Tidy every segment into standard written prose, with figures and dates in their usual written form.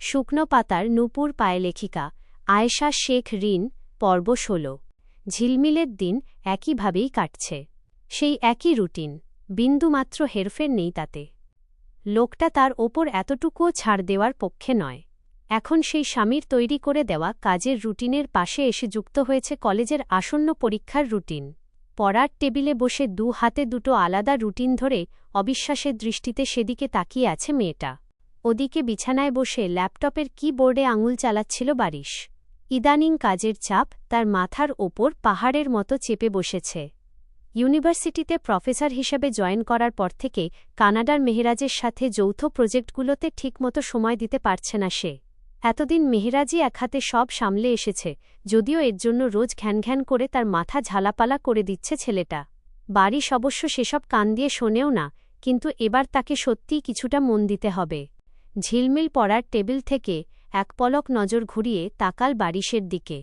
শুকনো পাতার নূপুর পায়ে লেখিকা আয়েশা শেখ রিন পর্ব ১৬। ঝিলমিলের দিন একইভাবেই কাটছে। সেই একই রুটিন, বিন্দুমাত্র হেরফের নেই তাতে। লোকটা তার ওপর এতটুকুও ছাড় দেওয়ার পক্ষে নয়। এখন সেই স্বামীর তৈরি করে দেওয়া কাজের রুটিনের পাশে এসে যুক্ত হয়েছে কলেজের আসন্ন পরীক্ষার রুটিন। পড়ার টেবিলে বসে দু হাতে দুটো আলাদা রুটিন ধরে অবিশ্বাসের দৃষ্টিতে সেদিকে তাকিয়ে আছে মেয়েটা। ওদিকে বিছানায় বসে ল্যাপটপের কিবোর্ডে আঙুল চালাচ্ছিল বারিশ। ইদানিং কাজের চাপ তার মাথার ওপর পাহাড়ের মতো চেপে বসেছে। ইউনিভার্সিটিতে প্রফেসর হিসেবে জয়েন করার পর থেকে কানাডার মেহরাজের সাথে যৌথ প্রজেক্টগুলোতে ঠিকমতো সময় দিতে পারছে না সে। এতদিন মেহরাজই এক হাতে সব সামলে এসেছে, যদিও এর জন্য রোজ ঘ্যানঘ্যান করে তার মাথা ঝালাপালা করে দিচ্ছে ছেলেটা। বারিশ অবশ্য সেসব কান দিয়ে শোনেও না, কিন্তু এবার তাকে সত্যিই কিছুটা মন দিতে হবে। ঝিলমিল পড়ার টেবিল থেকে এক পলক নজর ঘুরিয়ে তাকাল বারিশের দিকে।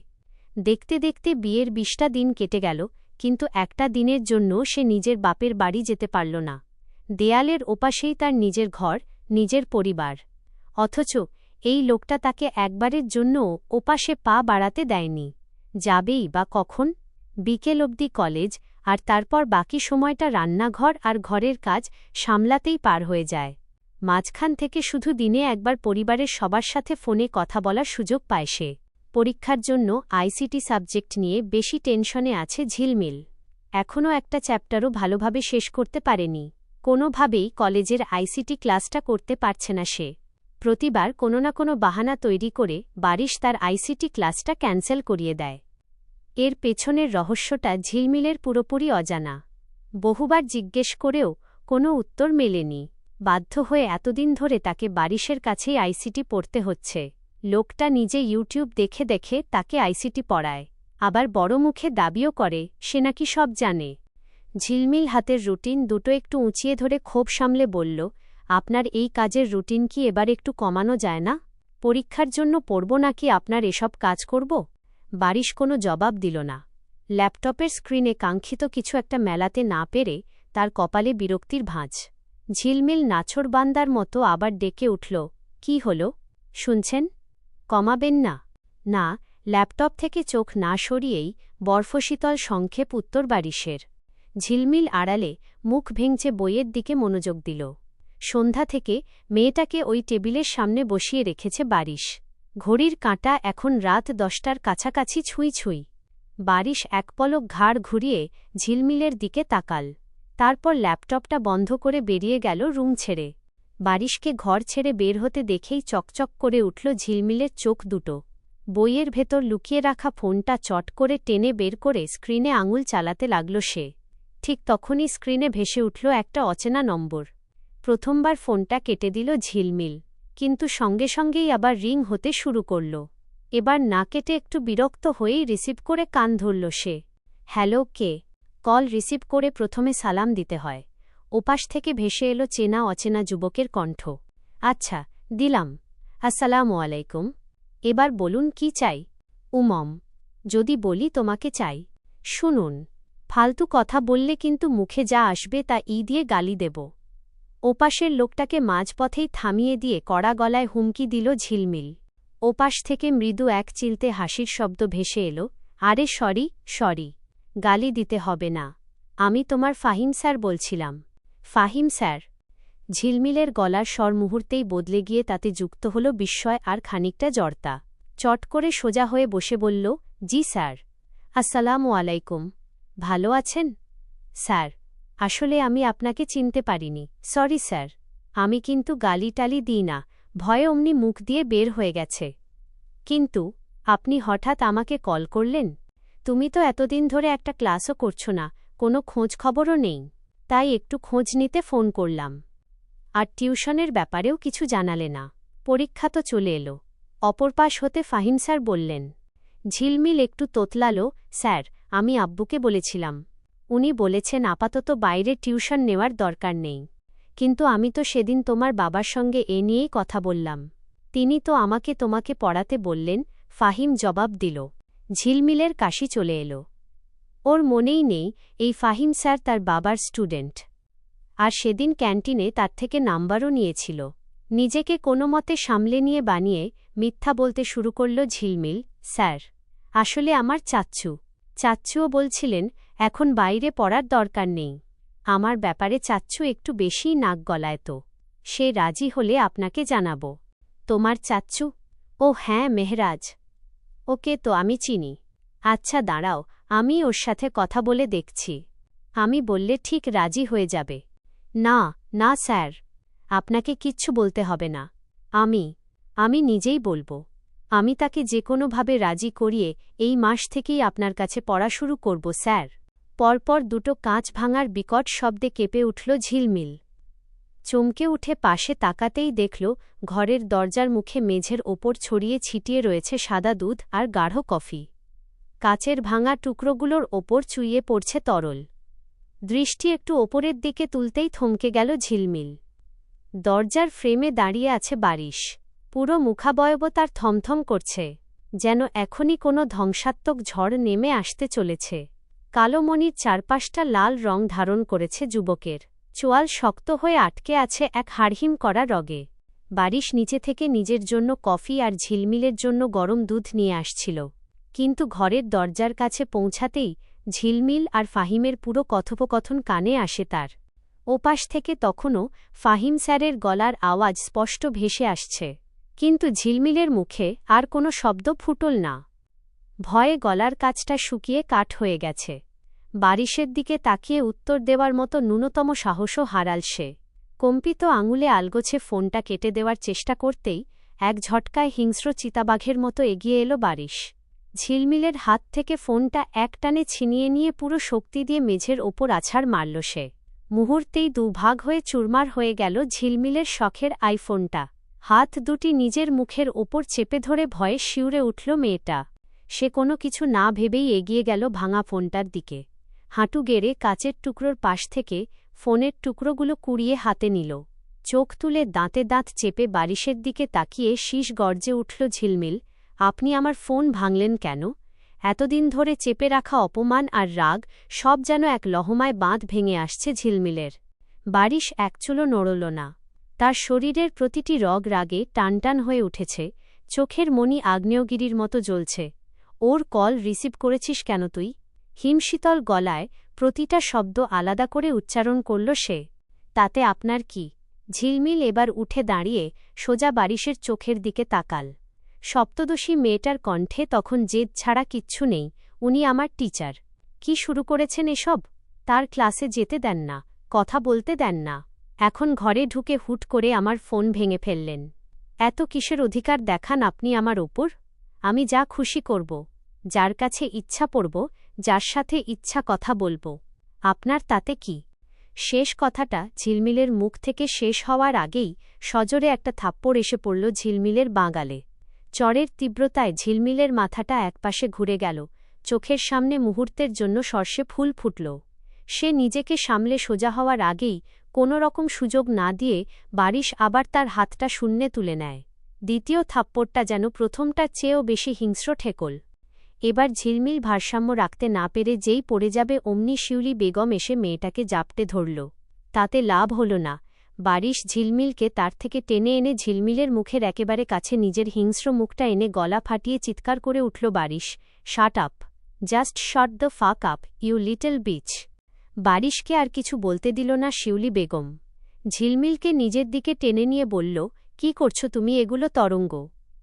দেখতে দেখতে বিয়ের ২০টা দিন কেটে গেল, কিন্তু একটা দিনের জন্য সে নিজের বাপের বাড়ি যেতে পারল না। দেয়ালের ওপাশেই তার নিজের ঘর, নিজের পরিবার। অথচ এই লোকটা তাকে একবারের জন্যও ওপাশে পা বাড়াতে দেয়নি। যাবেই বা কখন? বিকেল অবধি কলেজ, আর তারপর বাকি সময়টা রান্নাঘর আর ঘরের কাজ সামলাতেই পার হয়ে যায়। মাঝখান থেকে শুধু দিনে একবার পরিবারের সবার সাথে ফোনে কথা বলার সুযোগ পায় সে। পরীক্ষার জন্য আইসিটি সাবজেক্ট নিয়ে বেশি টেনশনে আছে ঝিলমিল। এখনও একটা চ্যাপ্টারও ভালোভাবে শেষ করতে পারেনি। কোনোভাবেই কলেজের আইসিটি ক্লাসটা করতে পারছে না সে। প্রতিবার কোনো না কোনো বাহানা তৈরি করে বারিশ তার আইসিটি ক্লাসটা ক্যান্সেল করিয়ে দেয়। এর পেছনের রহস্যটা ঝিলমিলের পুরোপুরি অজানা। বহুবার জিজ্ঞেস করেও কোনো উত্তর মেলেনি। বাধ্য হয়ে এতদিন ধরে তাকে বারিশের কাছেই আইসিটি পড়তে হচ্ছে। লোকটা নিজে ইউটিউব দেখে দেখে তাকে আইসিটি পড়ায়, আবার বড় মুখে দাবিও করে সে নাকি সব জানে। ঝিলমিল হাতের রুটিন দুটো একটু উঁচিয়ে ধরে ক্ষোভ সামলে বলল, আপনার এই কাজের রুটিন কি এবার একটু কমানো যায় না? পরীক্ষার জন্য পড়ব নাকি আপনার এসব কাজ করব? বারিশ কোনো জবাব দিল না। ল্যাপটপের স্ক্রিনে কাঙ্ক্ষিত কিছু একটা মেলাতে না পেরে তার কপালে বিরক্তির ভাঁজ। ঝিলমিল নাছোড়বান্দার মতো আবার ডেকে উঠল, কি হল? শুনছেন? কমাবেন না? না। ল্যাপটপ থেকে চোখ না সরিয়েই বরফশীতল সংক্ষেপ উত্তর বারিশের। ঝিলমিল আড়ালে মুখ ভেঙচে বইয়ের দিকে মনোযোগ দিল। সন্ধ্যা থেকে মেয়েটাকে ওই টেবিলের সামনে বসিয়ে রেখেছে বারিশ। ঘড়ির কাঁটা এখন রাত ১০টার কাছাকাছি ছুঁই ছুঁই। বারিশ এক পলক ঘাড় ঘুরিয়ে ঝিলমিলের দিকে তাকাল। তারপর ল্যাপটপটা বন্ধ করে বেরিয়ে গেল রুম ছেড়ে। বারিশকে ঘর ছেড়ে বের হতে দেখেই চকচক করে উঠল ঝিলমিলের চোখ দুটো। বইয়ের ভেতর লুকিয়ে রাখা ফোনটা চট করে টেনে বের করে স্ক্রিনে আঙুল চালাতে লাগল সে। ঠিক তখনই স্ক্রিনে ভেসে উঠল একটা অচেনা নম্বর। প্রথমবার ফোনটা কেটে দিল ঝিলমিল, কিন্তু সঙ্গে সঙ্গেই আবার রিং হতে শুরু করল। এবার না কেটে একটু বিরক্ত হয়েই রিসিভ করে কান ধরল সে। হ্যালো, কে? কল রিসিভ করে প্রথমে সালাম দিতে হয়। ওপাশ থেকে ভেসে এলো চেনা অচেনা যুবকের কণ্ঠ। আচ্ছা, দিলাম। আসসালামু আলাইকুম। এবার বলুন কি চাই? উমম। যদি বলি তোমাকে চাই? শুনুন, ফালতু কথা বললে কিন্তু মুখে যা আসবে তা দিয়ে গালি দেব। ওপাশের লোকটাকে মাঝপথেই থামিয়ে দিয়ে কড়া গলায় হুমকি দিল ঝিলমিল। ওপাশ থেকে মৃদু এক চিলতে হাসির শব্দ ভেসে এলো, আরে সরি সরি, গালি দিতে হবে না। আমি তোমার ফাহিম স্যার বলছিলাম। ফাহিম স্যার? ঝিলমিলের গলার স্বর মুহূর্তেই বদলে গিয়ে তাতে যুক্ত হল বিস্ময় আর খানিকটা জড়তা। চট করে সোজা হয়ে বসে বলল, জি স্যার। আসসালামু আলাইকুম। ভালো আছেন? স্যার, আসলে আমি আপনাকে চিনতে পারিনি, সরি স্যার। আমি কিন্তু গালি টালি দিই না, ভয়ে অমনি মুখ দিয়ে বের হয়ে গেছে। কিন্তু আপনি হঠাৎ আমাকে কল করলেন? তুমি তো এতদিন ধরে একটা ক্লাসও করছো না, কোনো খোঁজ খবরও নেই, তাই একটু খোঁজ নিতে ফোন করলাম। আর টিউশনের ব্যাপারেও কিছু জানালে না। পরীক্ষা তো চলে এলো। অপর পাশ হতে ফাহিম স্যার বললেন। ঝিলমিল একটু তোতলালো, স্যার, আমি আব্বুকে বলেছিলাম। উনি বলেছেন আপাতত বাইরে টিউশন নেওয়ার দরকার নেই। কিন্তু আমি তো সেদিন তোমার বাবার সঙ্গে এ নিয়েই কথা বললাম। তিনি তো আমাকে তোমাকে পড়াতে বললেন, ফাহিম জবাব দিল। ঝিলমিলের কাশি চলে এলো। ওর মনেই নেই এই ফাহিম স্যার তার বাবার স্টুডেন্ট। আর সেদিন ক্যান্টিনে তার থেকে নাম্বারও নিয়েছিল। নিজেকে কোনোমতে সামলে নিয়ে বানিয়ে মিথ্যা বলতে শুরু করল ঝিলমিল। স্যার, আসলে আমার চাচ্চুও বলছিলেন এখন বাইরে পড়ার দরকার নেই। আমার ব্যাপারে চাচ্চু একটু বেশিই নাক গলায় তো। সে রাজি হলে আপনাকে জানাব। তোমার চাচ্চু? ও হ্যাঁ, মেহরাজ। ওকে তো আমি চিনি। আচ্ছা দাঁড়াও, আমি ওর সাথে কথা বলে দেখছি। আমি বললে ঠিক রাজি হয়ে যাবে। না না স্যার, আপনাকে কিচ্ছু বলতে হবে না। আমি নিজেই বলবো। আমি তাকে যে কোনোভাবে রাজি করিয়ে এই মাস থেকেই আপনার কাছে পড়া শুরু করব স্যার। পরপর দুটো কাঁচ ভাঙার বিকট শব্দে কেঁপে উঠল ঝিলমিল। চমকে উঠে পাশে তাকাতেই দেখল ঘরের দরজার মুখে মেঝের ওপর ছড়িয়ে ছিটিয়ে রয়েছে সাদা দুধ আর গাঢ় কফি। কাচের ভাঙা টুকরোগুলোর ওপর চুইয়ে পড়ছে তরল। দৃষ্টি একটু ওপরের দিকে তুলতেই থমকে গেল ঝিলমিল। দরজার ফ্রেমে দাঁড়িয়ে আছে বারিশ। পুরো মুখাবয়ব তার থমথম করছে, যেন এখনই কোনো ধ্বংসাত্মক ঝড় নেমে আসতে চলেছে। কালো মণির চারপাশটা লাল রং ধারণ করেছে যুবকের। চোয়াল শক্ত হয়ে আটকে আছে এক হাড়হিম করা রগে। বারিশ নিচে থেকে নিজের জন্য কফি আর ঝিলমিলের জন্য গরম দুধ নিয়ে আসছিল, কিন্তু ঘরের দরজার কাছে পৌঁছাতেই ঝিলমিল আর ফাহিমের পুরো কথোপকথন কানে আসে তার। ওপাশ থেকে তখনও ফাহিম স্যারের গলার আওয়াজ স্পষ্ট ভেসে আসছে, কিন্তু ঝিলমিলের মুখে আর কোনো শব্দ ফুটল না। ভয়ে গলার কাছটা শুকিয়ে কাঠ হয়ে গেছে। বারিশের দিকে তাকিয়ে উত্তর দেওয়ার মতো ন্যূনতম সাহসও হারাল সে। কম্পিত আঙুলে আলগোছে ফোনটা কেটে দেওয়ার চেষ্টা করতেই এক ঝটকায় হিংস্র চিতাবাঘের মতো এগিয়ে এলো বারিশ। ঝিলমিলের হাত থেকে ফোনটা একটানে ছিনিয়ে নিয়ে পুরো শক্তি দিয়ে মেঝের ওপর আছাড় মারল সে। মুহূর্তেই দুভাগ হয়ে চুরমার হয়ে গেল ঝিলমিলের শখের আইফোনটা। হাত দুটি নিজের মুখের ওপর চেপে ধরে ভয়ে শিউরে উঠল মেয়েটা। সে কোনো কিছু না ভেবেই এগিয়ে গেল ভাঙা ফোনটার দিকে। হাঁটু গেড়ে কাচের টুকরোর পাশ থেকে ফোনের টুকরোগুলো কুড়িয়ে হাতে নিল। চোখ তুলে দাঁতে দাঁত চেপে বারিশের দিকে তাকিয়ে শীষ গর্জে উঠল ঝিলমিল, আপনি আমার ফোন ভাঙলেন কেন? এতদিন ধরে চেপে রাখা অপমান আর রাগ সব যেন এক লহমায় বাঁধ ভেঙে আসছে ঝিলমিলের। বারিশ একচুলও নড়ল না। তার শরীরের প্রতিটি রগ রাগে টানটান হয়ে উঠেছে, চোখের মণি আগ্নেয়গিরির মতো জ্বলছে। ওর কল রিসিভ করেছিস কেন তুই? হিমশীতল গলায় প্রতিটা শব্দ আলাদা করে উচ্চারণ করল সে। তাতে আপনার কি? ঝিলমিল এবার উঠে দাঁড়িয়ে সোজা বারিশের চোখের দিকে তাকাল। সপ্তদশী মেয়েটার কণ্ঠে তখন জেদ ছাড়া কিচ্ছু নেই। উনি আমার টিচার। কি শুরু করেছেন এসব? তার ক্লাসে যেতে দেন না, কথা বলতে দেন না, এখন ঘরে ঢুকে হুট করে আমার ফোন ভেঙে ফেললেন। এত কিসের অধিকার দেখান আপনি আমার ওপর? আমি যা খুশি করব, যার কাছে ইচ্ছা পড়ব, যার সাথে ইচ্ছা কথা বলবো। আপনার তাতে কি? শেষ কথাটা ঝিলমিলের মুখ থেকে শেষ হওয়ার আগেই সজোরে একটা থাপ্পড় এসে পড়ল ঝিলমিলের বাঁ গালে। চড়ের তীব্রতায় ঝিলমিলের মাথাটা একপাশে ঘুরে গেল, চোখের সামনে মুহূর্তের জন্য সর্ষে ফুল ফুটল। সে নিজেকে সামলে সোজা হওয়ার আগেই কোনো রকম সুযোগ না দিয়ে বারিশ আবার তার হাতটা শূন্যে তুলে নেয়। দ্বিতীয় থাপ্পড়টা যেন প্রথমটার চেয়েও বেশি হিংস্র ঠেকল। এবার ঝিলমিল ভারসাম্য রাখতে না পেরে যেই পড়ে যাবে অমনি শিউলি বেগম এসে মেয়েটাকে জাপটে ধরল। তাতে লাভ হল না। বারিশ ঝিলমিলকে তার থেকে টেনে এনে ঝিলমিলের মুখের একেবারে কাছে নিজের হিংস্র মুখটা এনে গলা ফাটিয়ে চিৎকার করে উঠল Barish, shut up, just shut the fuck up, you little bitch. বারিশকে আর কিছু বলতে দিল না শিউলি বেগম। ঝিলমিলকে নিজের দিকে টেনে নিয়ে বলল, কি করছো তুমি এগুলো তরঙ্গ?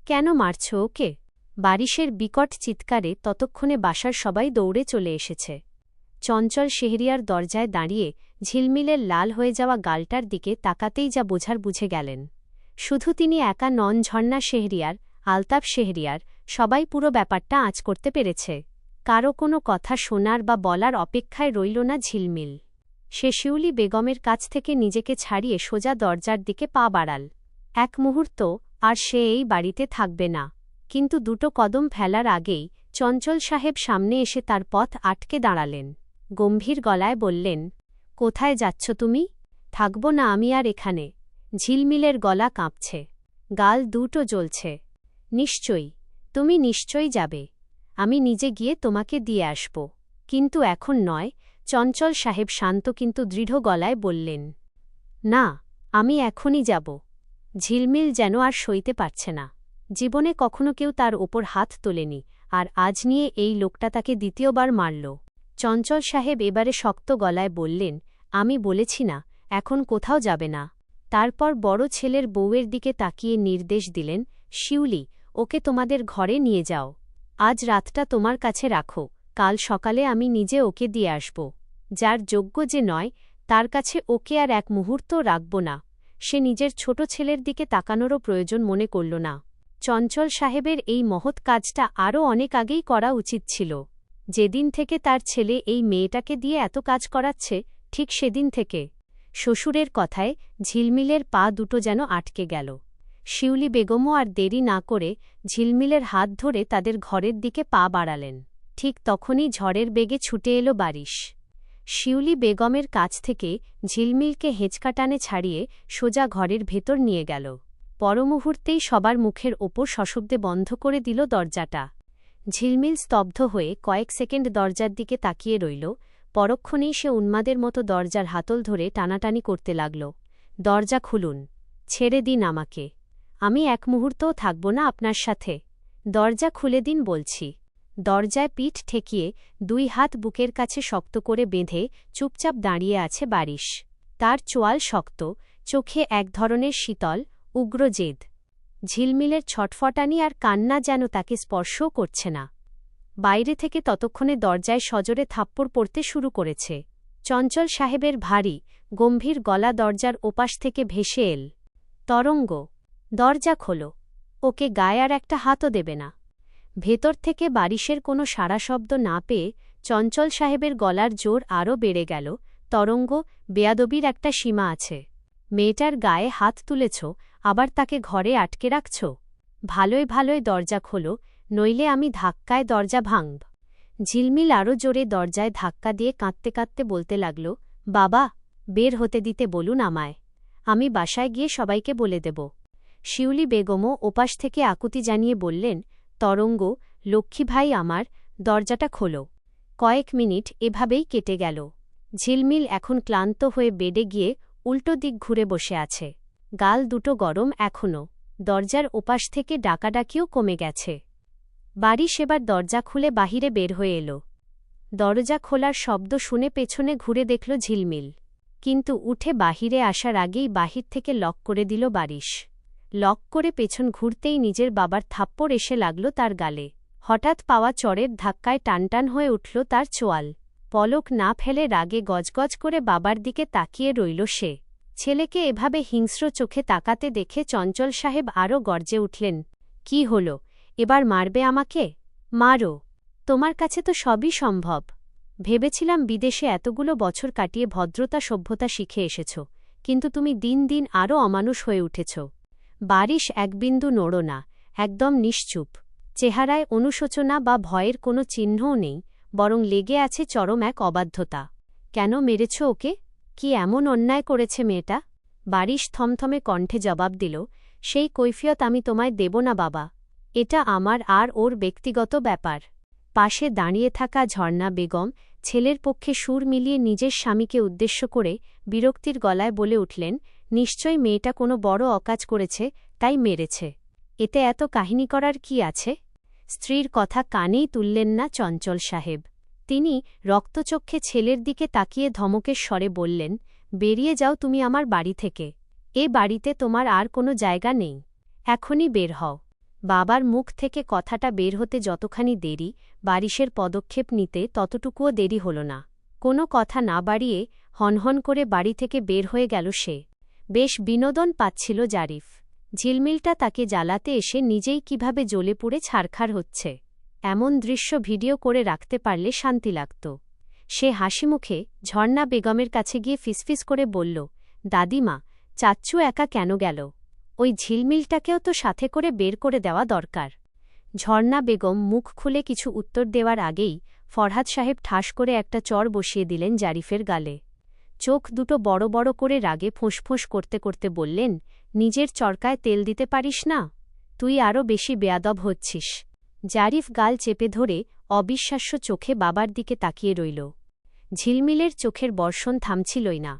কেন মারছ ওকে? বারিশের বিকট চিৎকারে ততক্ষণে বাসার সবাই দৌড়ে চলে এসেছে। চঞ্চল শেহরিয়ার দরজায় দাঁড়িয়ে ঝিলমিলের লাল হয়ে যাওয়া গালটার দিকে তাকাতেই যা বোঝার বুঝে গেলেন। শুধু তিনি একা নন, ঝর্ণা শেহরিয়ার, আলতাফ শেহরিয়ার, সবাই পুরো ব্যাপারটা আঁচ করতে পেরেছে। কারও কোনো কথা শোনার বা বলার অপেক্ষায় রইল না ঝিলমিল। সে শিউলি বেগমের কাছ থেকে নিজেকে ছাড়িয়ে সোজা দরজার দিকে পা বাড়াল। এক মুহূর্ত আর সে এই বাড়িতে থাকবে না। কিন্তু দুটো কদম ফেলার আগেই চঞ্চল সাহেব সামনে এসে তার পথ আটকে দাঁড়ালেন। গম্ভীর গলায় বললেন, কোথায় যাচ্ছ তুমি? থাকব না আমি আর এখানে। ঝিলমিলের গলা কাঁপছে, গাল দুটো জ্বলছে। নিশ্চয়ই, তুমি নিশ্চয়ই যাবে। আমি নিজে গিয়ে তোমাকে দিয়ে আসব। কিন্তু এখন নয়। চঞ্চল সাহেব শান্ত কিন্তু দৃঢ় গলায় বললেন, না, আমি এখনই যাব। ঝিলমিল যেন আর সইতে পারছে না। জীবনে কখনো কেউ তার ওপর হাত তোলেনি, আর আজ নিয়ে এই লোকটা তাকে দ্বিতীয়বার মারল। চঞ্চল সাহেব এবারে শক্ত গলায় বললেন, আমি বলেছি না, এখন কোথাও যাবে না। তারপর বড় ছেলের বউয়ের দিকে তাকিয়ে নির্দেশ দিলেন, শিউলি, ওকে তোমাদের ঘরে নিয়ে যাও। আজ রাতটা তোমার কাছে রাখো, কাল সকালে আমি নিজে ওকে দিয়ে আসব। যার যোগ্য যে নয়, তার কাছে ওকে আর এক মুহূর্তও রাখব না। সে নিজের ছোট ছেলের দিকে তাকানোরও প্রয়োজন মনে করল না। চঞ্চল সাহেবের এই মহৎ কাজটা আরও অনেক আগেই করা উচিত ছিল। যেদিন থেকে তার ছেলে এই মেয়েটাকে দিয়ে এত কাজ করাচ্ছে, ঠিক সেদিন থেকে। শ্বশুরের কথায় ঝিলমিলের পা দুটো যেন আটকে গেল। শিউলি বেগমও আর দেরি না করে ঝিলমিলের হাত ধরে তাদের ঘরের দিকে পা বাড়ালেন। ঠিক তখনই ঝড়ের বেগে ছুটে এলো বারিশ। শিউলি বেগমের কাছ থেকে ঝিলমিলকে হেঁচকা টানে ছাড়িয়ে সোজা ঘরের ভেতর নিয়ে গেল। পরমুহূর্তেই সবার মুখের ওপর সশব্দে বন্ধ করে দিল দরজাটা। ঝিলমিল স্তব্ধ হয়ে কয়েক সেকেন্ড দরজার দিকে তাকিয়ে রইল। পরক্ষণেই সে উন্মাদের মতো দরজার হাতল ধরে টানাটানি করতে লাগল। দরজা খুলুন, ছেড়ে দিন আমাকে, আমি এক মুহূর্তও থাকব না আপনার সাথে। দরজা খুলে দিন বলছি। দরজায় পিঠ ঠেকিয়ে দুই হাত বুকের কাছে শক্ত করে বেঁধে চুপচাপ দাঁড়িয়ে আছে বারিশ। তার চোয়াল শক্ত, চোখে এক ধরনের শীতল, উগ্র জেদ। ঝিলমিলের ছটফটানি আর কান্না যেন তাকে স্পর্শও করছে না। বাইরে থেকে ততক্ষণে দরজায় সজোরে থাপ্পড় পড়তে শুরু করেছে। চঞ্চল সাহেবের ভারী, গম্ভীর গলা দরজার ওপাশ থেকে ভেসে এল, তরঙ্গ, দরজা খোলো, ওকে গায়ে আর একটা হাতও দেবে না। ভেতর থেকে বারিশের কোনো সাড়া শব্দ না পেয়ে চঞ্চল সাহেবের গলার জোর আরও বেড়ে গেল, তরঙ্গ, বেয়াদবির একটা সীমা আছে। মেয়েটার গায়ে হাত তুলেছ, আবার তাকে ঘরে আটকে রাখছ। ভালোই ভালোই দরজা খোলো, নইলে আমি ধাক্কায় দরজা ভাঙব। ঝিলমিল আরও জোরে দরজায় ধাক্কা দিয়ে কাঁদতে কাঁদতে বলতে লাগল, বাবা, বের হতে দিতে বলুন আমায়, আমি বাসায় গিয়ে সবাইকে বলে দেব। শিউলি বেগমও ওপাশ থেকে আকুতি জানিয়ে বললেন, তরঙ্গ, লক্ষ্মী ভাই আমার, দরজাটা খোলো। কয়েক মিনিট এভাবেই কেটে গেল। ঝিলমিল এখন ক্লান্ত হয়ে বেডে গিয়ে উল্টো দিক ঘুরে বসে আছে। গাল দুটো গরম এখনও। দরজার ওপাশ থেকে ডাকাডাকিও কমে গেছে। বারিশ এবার দরজা খুলে বাহিরে বের হয়ে এল। দরজা খোলার শব্দ শুনে পেছনে ঘুরে দেখল ঝিলমিল, কিন্তু উঠে বাহিরে আসার আগেই বাহির থেকে লক করে দিল বারিশ। লক করে পেছন ঘুরতেই নিজের বাবার থাপ্পড় এসে লাগল তার গালে। হঠাৎ পাওয়া চড়ের ধাক্কায় টানটান হয়ে উঠল তার চোয়াল। পলক না ফেলে রাগে গজগজ করে বাবার দিকে তাকিয়ে রইল সে। ছেলেকে এভাবে হিংস্র চোখে তাকাতে দেখে চঞ্চল সাহেব আরও গর্জে উঠলেন, কি হল, এবার মারবে আমাকে? মারো, তোমার কাছে তো সবই সম্ভব। ভেবেছিলাম বিদেশে এতগুলো বছর কাটিয়ে ভদ্রতা সভ্যতা শিখে এসেছ, কিন্তু তুমি দিন দিন আরও অমানুষ হয়ে উঠেছ। বারিশ একবিন্দু নড়ল না, একদম নিশ্চুপ। চেহারায় অনুশোচনা বা ভয়ের কোনো চিহ্নও নেই, বরং লেগে আছে চরম এক অবাধ্যতা। কেন মেরেছ ওকে? কি এমন অন্যায় করেছে মেয়েটা? বারিশ থমথমে কণ্ঠে জবাব দিল, সেই কৈফিয়ত আমি তোমায় দেব না বাবা, এটা আমার আর ওর ব্যক্তিগত ব্যাপার। পাশে দাঁড়িয়ে থাকা ঝর্ণা বেগম ছেলের পক্ষে সুর মিলিয়ে নিজের স্বামীকে উদ্দেশ্য করে বিরক্তির গলায় বলে উঠলেন, নিশ্চয়ই মেয়েটা কোনো বড় অকাজ করেছে, তাই মেরেছে। এতে এত কাহিনী করার কি আছে? স্ত্রীর কথা কানেই তুললেন না চঞ্চল সাহেব। তিনি রক্তচক্ষে ছেলের দিকে তাকিয়ে ধমকের স্বরে বললেন, বেরিয়ে যাও তুমি আমার বাড়ি থেকে। এ বাড়িতে তোমার আর কোনো জায়গা নেই, এখনই বের হও। বাবার মুখ থেকে কথাটা বের হতে যতখানি দেরি, বারিশের পদক্ষেপ নিতে ততটুকুও দেরি হল না। কোনো কথা না বাড়িয়ে হনহন করে বাড়ি থেকে বের হয়ে গেল সে। বেশ বিনোদন পাচ্ছিল জারিফ। ঝিলমিলটা তাকে জ্বালাতে এসে নিজেই কিভাবে জ্বলে পুড়ে ছারখার হচ্ছে, এমন দৃশ্য ভিডিও করে রাখতে পারলে শান্তি লাগত। সে হাসিমুখে ঝর্ণা বেগমের কাছে গিয়ে ফিসফিস করে বলল, দাদিমা, চাচ্চু একা কেন গেল? ওই ঝিলমিলটাকেও তো সাথে করে বের করে দেওয়া দরকার। ঝর্ণা বেগম মুখ খুলে কিছু উত্তর দেওয়ার আগেই ফরহাদ সাহেব ঠাস করে একটা চড় বসিয়ে দিলেন জারিফের গালে। চোখ দুটো বড় বড় করে রাগে ফোঁসফোঁস করতে করতে বললেন, নিজের চরকায় তেল দিতে পারিস না? তুই আরও বেশি বেয়াদব হচ্ছিস। জারিফ গাল চেপে ধরে অবিশ্বাস্য চোখে বাবার দিকে তাকিয়ে রইল। ঝিলমিলের চোখের বর্ষণ থামছিলই না।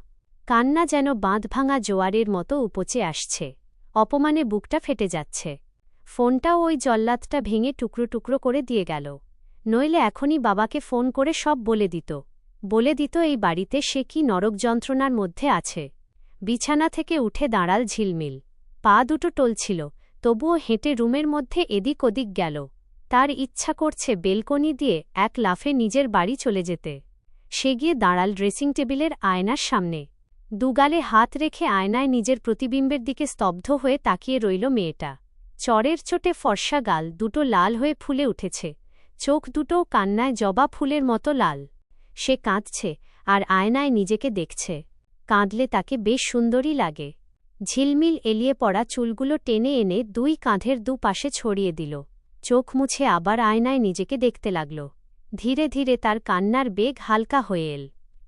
কান্না যেন বাঁধভাঙা জোয়ারের মতো উপচে আসছে। অপমানে বুকটা ফেটে যাচ্ছে। ফোনটাও ওই জল্লাদটা ভেঙে টুকরো টুকরো করে দিয়ে গেল। নইলে এখনই বাবাকে ফোন করে সব বলে দিত এই বাড়িতে সে কি নরক যন্ত্রণার মধ্যে আছে। বিছানা থেকে উঠে দাঁড়াল ঝিলমিল। পা দুটো টলছিল, তবুও হেঁটে রুমের মধ্যে এদিক ওদিক গেল। তার ইচ্ছা করছে বেলকনি দিয়ে এক লাফে নিজের বাড়ি চলে যেতে। সে গিয়ে দাঁড়াল ড্রেসিং টেবিলের আয়নার সামনে। দুগালে হাত রেখে আয়নায় নিজের প্রতিবিম্বের দিকে স্তব্ধ হয়ে তাকিয়ে রইল মেয়েটা। চরের চোটে ফর্সা গাল দুটো লাল হয়ে ফুলে উঠেছে, চোখ দুটোও কান্নায় জবা ফুলের মতো লাল। সে কাঁদছে আর আয়নায় নিজেকে দেখছে। কাঁদলে তাকে বেশ সুন্দরী লাগে। ঝিলমিল এলিয়ে পড়া চুলগুলো টেনে এনে দুই কাঁধের দুপাশে ছড়িয়ে দিল। চোখ মুছে আবার আয়নায় নিজেকে দেখতে লাগল। ধীরে ধীরে তার কান্নার বেগ হালকা হয়ে এল।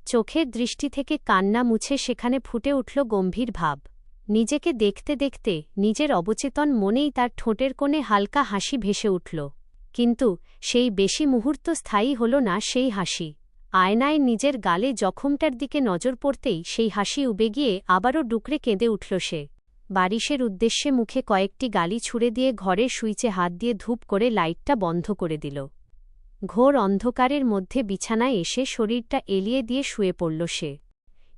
চোখের দৃষ্টি থেকে কান্না মুছে সেখানে ফুটে উঠল গম্ভীর ভাব। নিজেকে দেখতে দেখতে নিজের অবচেতন মনেই তার ঠোঁটের কোণে হালকা হাসি ভেসে উঠল। কিন্তু সেই বেশি মুহূর্ত স্থায়ী হল না সেই হাসি। আয়নায় নিজের গালে জখমটার দিকে নজর পড়তেই সেই হাসি উবে গিয়ে আবারও ডুকরে কেঁদে উঠল সে। বারিশের উদ্দেশ্যে মুখে কয়েকটি গালি ছুড়ে দিয়ে ঘরের সুইচে হাত দিয়ে ধূপ করে লাইটটা বন্ধ করে দিল। ঘোর অন্ধকারের মধ্যে বিছানায় এসে শরীরটা এলিয়ে দিয়ে শুয়ে পড়ল সে।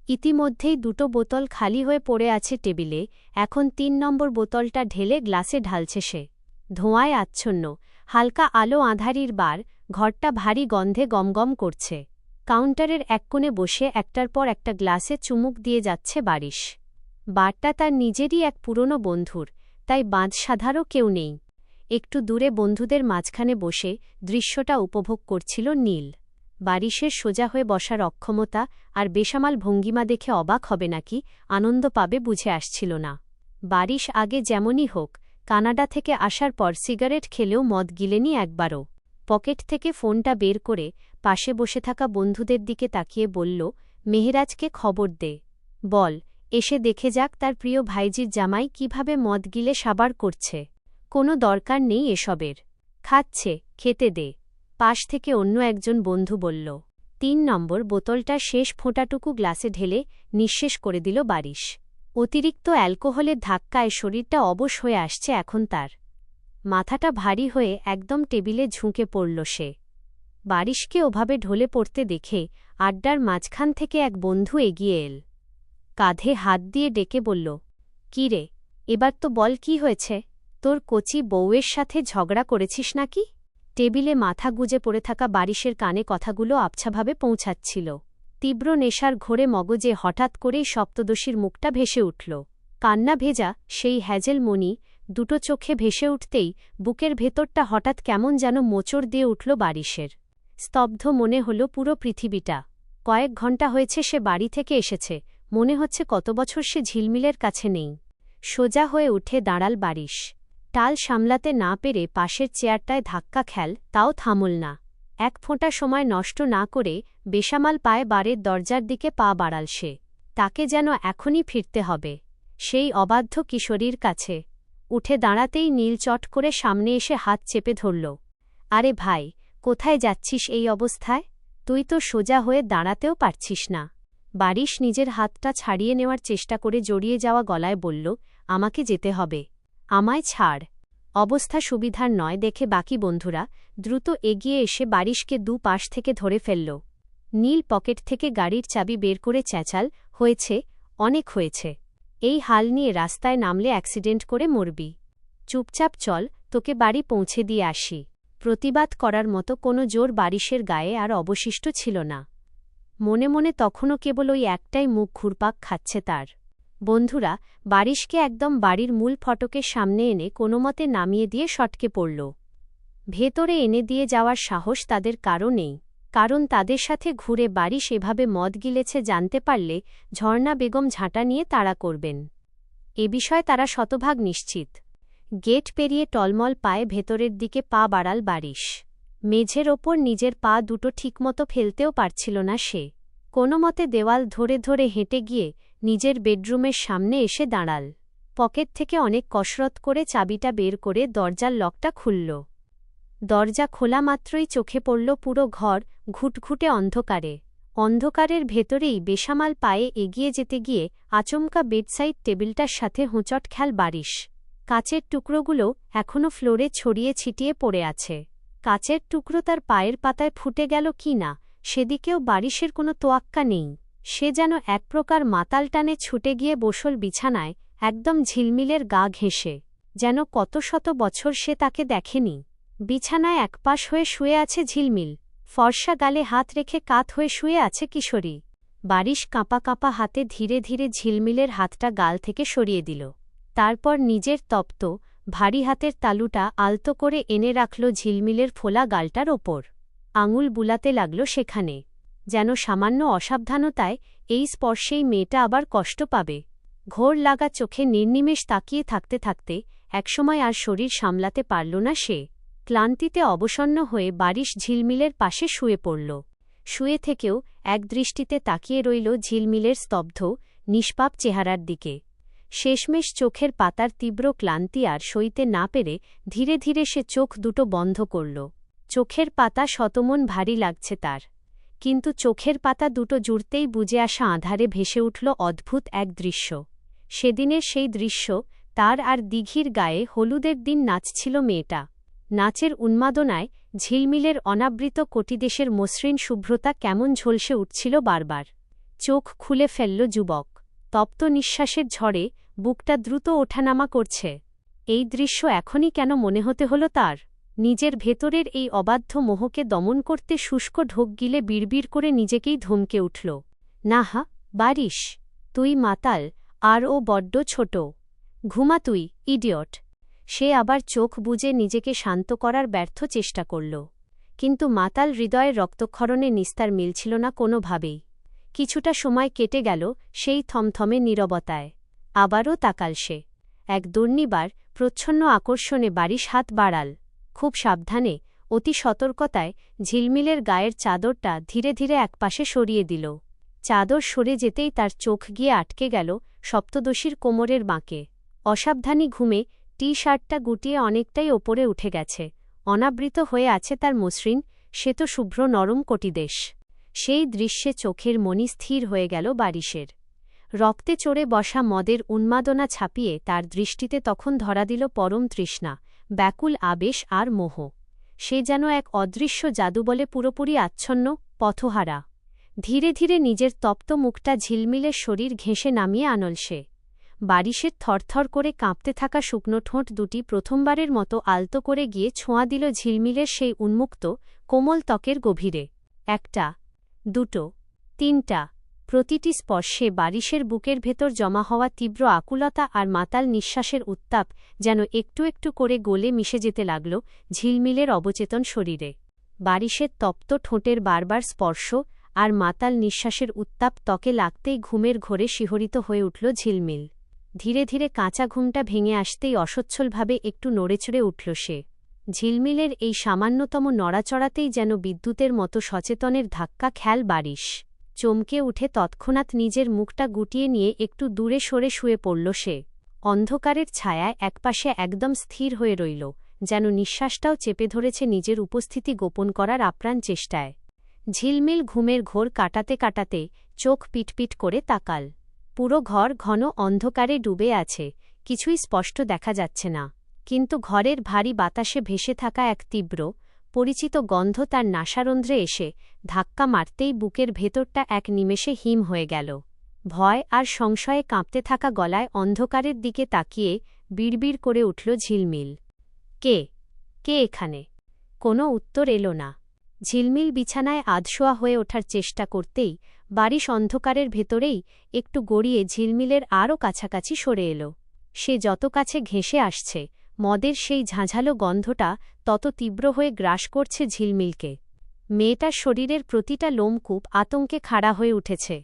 ইতিমধ্যেই দুটো বোতল খালি হয়ে পড়ে আছে টেবিলে, এখন ৩ নম্বর বোতলটা ঢেলে গ্লাসে ঢালছে সে। ধোঁয়ায় আচ্ছন্ন, হালকা আলো আঁধারির বার, ঘরটা ভারী গন্ধে গমগম করছে। কাউন্টারের এক কোণে বসে একটার পর একটা গ্লাসে চুমুক দিয়ে যাচ্ছে বারিশ। বারটা তার নিজেরই এক পুরনো বন্ধুর, তাই বাঁধসাধারও কেউ নেই। একটু দূরে বন্ধুদের মাঝখানে বসে দৃশ্যটা উপভোগ করছিল নীল। বারিশের সোজা হয়ে বসার অক্ষমতা আর বেসামাল ভঙ্গিমা দেখে অবাক হবে নাকি আনন্দ পাবে বুঝে আসছিল না। বারিশ আগে যেমনই হোক, কানাডা থেকে আসার পর সিগারেট খেলেও মদ গিলেনি একবারও। পকেট থেকে ফোনটা বের করে পাশে বসে থাকা বন্ধুদের দিকে তাকিয়ে বলল, মেহেরাজকে খবর দে, বল এসে দেখে যাক তার প্রিয় ভাইজির জামাই কিভাবে মদ গিলে সাবার করছে। কোনো দরকার নেই এসবের, খাচ্ছে, খেতে দে, পাশ থেকে অন্য একজন বন্ধু বলল। ৩ নম্বর বোতলটা শেষ ফোঁটাটুকু গ্লাসে ঢেলে নিঃশেষ করে দিল বারিশ। অতিরিক্ত অ্যালকোহলের ধাক্কায় শরীরটা অবশ হয়ে আসছে এখন তার। মাথাটা ভারী হয়ে একদম টেবিলে ঝুঁকে পড়ল সে। বারিশকে ওভাবে ঢলে পড়তে দেখে আড্ডার মাঝখান থেকে এক বন্ধু এগিয়ে এল। কাঁধে হাত দিয়ে ডেকে বলল, কি রে, এবার তো বল কি হয়েছে? তোর কচি বউয়ের সাথে ঝগড়া করেছিস নাকি? টেবিলে মাথা গুজে পড়ে থাকা বারিশের কানে কথাগুলো আবছাভাবে পৌঁছাচ্ছিল। তীব্র নেশার ঘোরে মগজে হঠাৎ করেই সপ্তদশীর মুখটা ভেসে উঠল। কান্না ভেজা সেই হ্যাজেলমণি দুটো চোখে ভেসে উঠতেই বুকের ভেতরটা হঠাৎ কেমন যেন মোচড় দিয়ে উঠল বারিশের। স্তব্ধ মনে হল পুরো পৃথিবীটা। কয়েক ঘণ্টা হয়েছে সে বাড়ি থেকে এসেছে, মনে হচ্ছে কত বছর সে ঝিলমিলের কাছে নেই। সোজা হয়ে উঠে দাঁড়াল বারিশ। টাল সামলাতে না পেরে পাশের চেয়ারটায় ধাক্কা খেল, তাও থামল না। এক ফোঁটা সময় নষ্ট না করে বেসামাল পায়ে বারের দরজার দিকে পা বাড়াল সে। তাকে যেন এখনই ফিরতে হবে সেই অবাধ্য কিশোরীর কাছে। উঠে দাঁড়াতেই নীল চট করে সামনে এসে হাত চেপে ধরল। আরে ভাই, কোথায় যাচ্ছিস এই অবস্থায়? তুই তো সোজা হয়ে দাঁড়াতেও পারছিস না। বারিশ নিজের হাতটা ছাড়িয়ে নেওয়ার চেষ্টা করে জড়িয়ে যাওয়া গলায় বলল, আমাকে যেতে হবে, আমায় ছাড়। অবস্থা সুবিধার নয় দেখে বাকি বন্ধুরা দ্রুত এগিয়ে এসে বারিশকে দুপাশ থেকে ধরে ফেলল। নীল পকেট থেকে গাড়ির চাবি বের করে চেঁচাল, হয়েছে, অনেক হয়েছে। এই হাল নিয়ে রাস্তায় নামলে অ্যাক্সিডেন্ট করে মরবি। চুপচাপ চল, তোকে বাড়ি পৌঁছে দিয়ে আসি। প্রতিবাদ করার মতো কোনো জোর বারিশের গায়ে আর অবশিষ্ট ছিল না। মনে মনে তখনও কেবল ওই একটাই মুখ ঘুরপাক খাচ্ছে তার। বন্ধুরা বারিশকে একদম বাড়ির মূল ফটকের সামনে এনে কোনোমতে নামিয়ে দিয়ে সটকে পড়ল। ভেতরে এনে দিয়ে যাওয়ার সাহস তাদের কারও নেই, কারণ তাদের সাথে ঘুরে বারিশ এভাবে মদ গিলেছে জানতে পারলে ঝর্ণা বেগম ঝাঁটা নিয়ে তাড়া করবেন। এ বিষয়ে তারা শতভাগ নিশ্চিত। গেট পেরিয়ে টলমল পায়ে ভেতরের দিকে পা বাড়াল বারিশ। মেঝের ওপর নিজের পা দুটো ঠিকমতো ফেলতেও পারছিল না সে। কোনোমতে দেওয়াল ধরে ধরে হেঁটে গিয়ে নিজের বেডরুমের সামনে এসে দাঁড়াল। পকেট থেকে অনেক কসরত করে চাবিটা বের করে দরজার লকটা খুলল। দরজা খোলা মাত্রই চোখে পড়ল পুরো ঘর ঘুটঘুটে অন্ধকারে। অন্ধকারের ভেতরেই বেসামাল পায়ে এগিয়ে যেতে গিয়ে আচমকা বেডসাইড টেবিলটার সাথে হোঁচট খেল বারিশ। কাচের টুকরোগুলো এখনও ফ্লোরে ছড়িয়ে ছিটিয়ে পড়ে আছে। কাচের টুকরো তার পায়ের পাতায় ফুটে গেল কি না সেদিকেও বারিশের কোনো তোয়াক্কা নেই। সে যেন এক প্রকার মাতাল টানে ছুটে গিয়ে বসল বিছানায়, একদম ঝিলমিলের গা ঘেঁষে, যেন কত শত বছর সে তাকে দেখেনি। বিছানায় একপাশ হয়ে শুয়ে আছে ঝিলমিল, ফর্সা গালে হাত রেখে কাত হয়ে শুয়ে আছে কিশোরী। বারিশ কাঁপা কাঁপা হাতে ধীরে ধীরে ঝিলমিলের হাতটা গাল থেকে সরিয়ে দিল। তারপর নিজের তপ্ত ভারী হাতের তালুটা আলতো করে এনে রাখল ঝিলমিলের ফোলা গালটার ওপর। আঙুল বুলাতে লাগল সেখানে, যেন সামান্য অসাবধানতায় এই স্পর্শেই মেয়েটা আবার কষ্ট পাবে। ঘোর লাগা চোখে নির্নিমেষ তাকিয়ে থাকতে থাকতে একসময় আর শরীর সামলাতে পারল না সে। ক্লান্তিতে অবসন্ন হয়ে বারিশ ঝিলমিলের পাশে শুয়ে পড়ল। শুয়ে থেকেও একদৃষ্টিতে তাকিয়ে রইল ঝিলমিলের স্তব্ধ নিষ্পাপ চেহারার দিকে। শেষমেশ চোখের পাতার তীব্র ক্লান্তি আর সইতে না পেরে ধীরে ধীরে সে চোখ দুটো বন্ধ করল। চোখের পাতা শতমন ভারী লাগছে তার, কিন্তু চোখের পাতা দুটো জুড়তেই বুজে আসা আঁধারে ভেসে উঠল অদ্ভুত এক দৃশ্য। সেদিনের সেই দৃশ্য, তার আর দিঘির গায়ে হলুদের দিন নাচছিল মেয়েটা। নাচের উন্মাদনায় ঝিলমিলের অনাবৃত কটিদেশের মসৃণ শুভ্রতা কেমন ঝলসে উঠছিল বারবার। চোখ খুলে ফেলল যুবক। তপ্ত নিঃশ্বাসের ঝড়ে বুকটা দ্রুত ওঠানামা করছে। এই দৃশ্য এখনই কেন মনে হতে হল তার? নিজের ভেতরের এই অবাধ্য মোহকে দমন করতে শুষ্ক ঢোক গিলে বিড়বিড় করে নিজেকেই ধমকে উঠল। নাহা, বারিশ, তুই মাতাল, আর ও বড্ড ছোট। ঘুমা তুই, ইডিয়ট। সে আবার চোখ বুজে নিজেকে শান্ত করার ব্যর্থ চেষ্টা করল, কিন্তু মাতাল হৃদয়ের রক্তক্ষরণে নিস্তার মিলছিল না কোনোভাবেই। কিছুটা সময় কেটে গেল সেই থমথমে নীরবতায়। আবারও তাকাল সে। এক দুর্নিবার প্রচ্ছন্ন আকর্ষণে বারিশ হাত বাড়াল। খুব সাবধানে, অতি সতর্কতায় ঝিলমিলের গায়ের চাদরটা ধীরে ধীরে একপাশে সরিয়ে দিল। চাদর সরে যেতেই তার চোখ গিয়ে আটকে গেল সপ্তদশীর কোমরের বাঁকে। অসাবধানী ঘুমে টি-শার্টটা গুটিয়ে অনেকটাই ওপরে উঠে গেছে। অনাবৃত হয়ে আছে তার মসৃণ শ্বেত শুভ্র নরম কটিদেশ। সেই দৃশ্যে চোখের মনি স্থির হয়ে গেল বারিশের। রক্তে চড়ে বসা মদের উন্মাদনা ছাপিয়ে তার দৃষ্টিতে তখন ধরা দিল পরম তৃষ্ণা, ব্যাকুল আবেশ আর মোহ। সে যেন এক অদৃশ্য জাদুবলে পুরোপুরি আচ্ছন্ন, পথহারা। ধীরে ধীরে নিজের তপ্ত মুখটা ঝিলমিলের শরীর ঘেঁষে নামিয়ে আনল সে। বারিশের থরথর করে কাঁপতে থাকা শুকনো ঠোঁট দুটি প্রথমবারের মতো আলতো করে গিয়ে ছোঁয়া দিল ঝিলমিলের সেই উন্মুক্ত কোমল ত্বকের গভীরে। একটা, দুটো, তিনটা। প্রতিটি স্পর্শে বারিশের বুকের ভেতর জমা হওয়া তীব্র আকুলতা আর মাতাল নিঃশ্বাসের উত্তাপ যেন একটু একটু করে গলে মিশে যেতে লাগল ঝিলমিলের অবচেতন শরীরে। বারিশের তপ্ত ঠোঁটের বারবার স্পর্শ আর মাতাল নিঃশ্বাসের উত্তাপ ত্বকে লাগতেই ঘুমের ঘোরে শিহরিত হয়ে উঠল ঝিলমিল। ধীরে ধীরে কাঁচা ঘুমটা ভেঙে আসতেই অসচ্ছলভাবে একটু নড়েচড়ে উঠল সে। ঝিলমিলের এই সামান্যতম নড়াচড়াতেই যেন বিদ্যুতের মতো সচেতনের ধাক্কা খেল বারিশ। চমকে উঠে তৎক্ষণাৎ নিজের মুখটা গুটিয়ে নিয়ে একটু দূরে সরে শুয়ে পড়ল সে। অন্ধকারের ছায়ায় একপাশে একদম স্থির হয়ে রইল, যেন নিঃশ্বাসটাও চেপে ধরেছে নিজের উপস্থিতি গোপন করার আপ্রাণ চেষ্টায়। ঝিলমিল ঘুমের ঘোর কাটাতে কাটাতে চোখ পিটপিট করে তাকাল। পুরো ঘর ঘন অন্ধকারে ডুবে আছে, কিছুই স্পষ্ট দেখা যাচ্ছে না, কিন্তু ঘরের ভারী বাতাসে ভেসে থাকা এক তীব্র পরিচিত গন্ধ তার নাসারন্ধ্রে এসে ধাক্কা মারতেই বুকের ভেতরটা এক নিমেষে হিম হয়ে গেল। ভয় আর সংশয়ে কাঁপতে থাকা গলায় অন্ধকারের দিকে তাকিয়ে বিড়বিড় করে উঠল ঝিলমিল। কে কে এখানে? কোনো উত্তর এলো না। ঝিলমিল বিছানায় আধশোয়া হয়ে ওঠার চেষ্টা করতেই বারিশ অন্ধকারের ভেতরেই একটু গড়িয়ে ঝিলমিলের আরও কাছাকাছি সরে এলো। সে যত কাছে ঘেঁষে আসছে, মদের সেই ঝাঁঝালো গন্ধটা তত তীব্র হয়ে গ্রাস করছে ঝিলমিলকে। মেয়েটার শরীরের প্রতিটা লোমকূপ আতঙ্কে খাড়া হয়ে উঠেছে।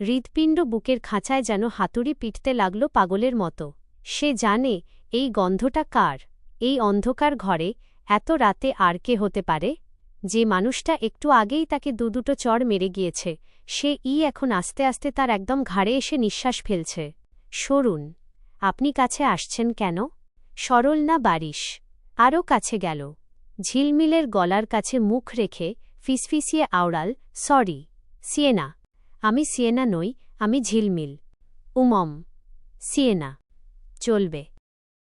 হৃৎপিণ্ড বুকের খাঁচায় যেন হাতুড়ি পিটতে লাগল পাগলের মতো। সে জানে এই গন্ধটা কার, এই অন্ধকার ঘরে এত রাতে আর কে হতে পারে? যে মানুষটা একটু আগেই তাকে দুটো চড় মেরে গিয়েছে, সে এখন আস্তে আস্তে তার একদম ঘাড়ে এসে নিঃশ্বাস ফেলছে। সরুন, আপনি কাছে আসছেন কেন? সরল না বারিশ। আরও কাছে গেল। ঝিলমিলের গলার কাছে মুখ রেখে ফিসফিসিয়ে আওড়াল, সরি। সিয়েনা। আমি সিয়েনা নই, আমি ঝিলমিল। উমম। সিয়েনা। চলবে।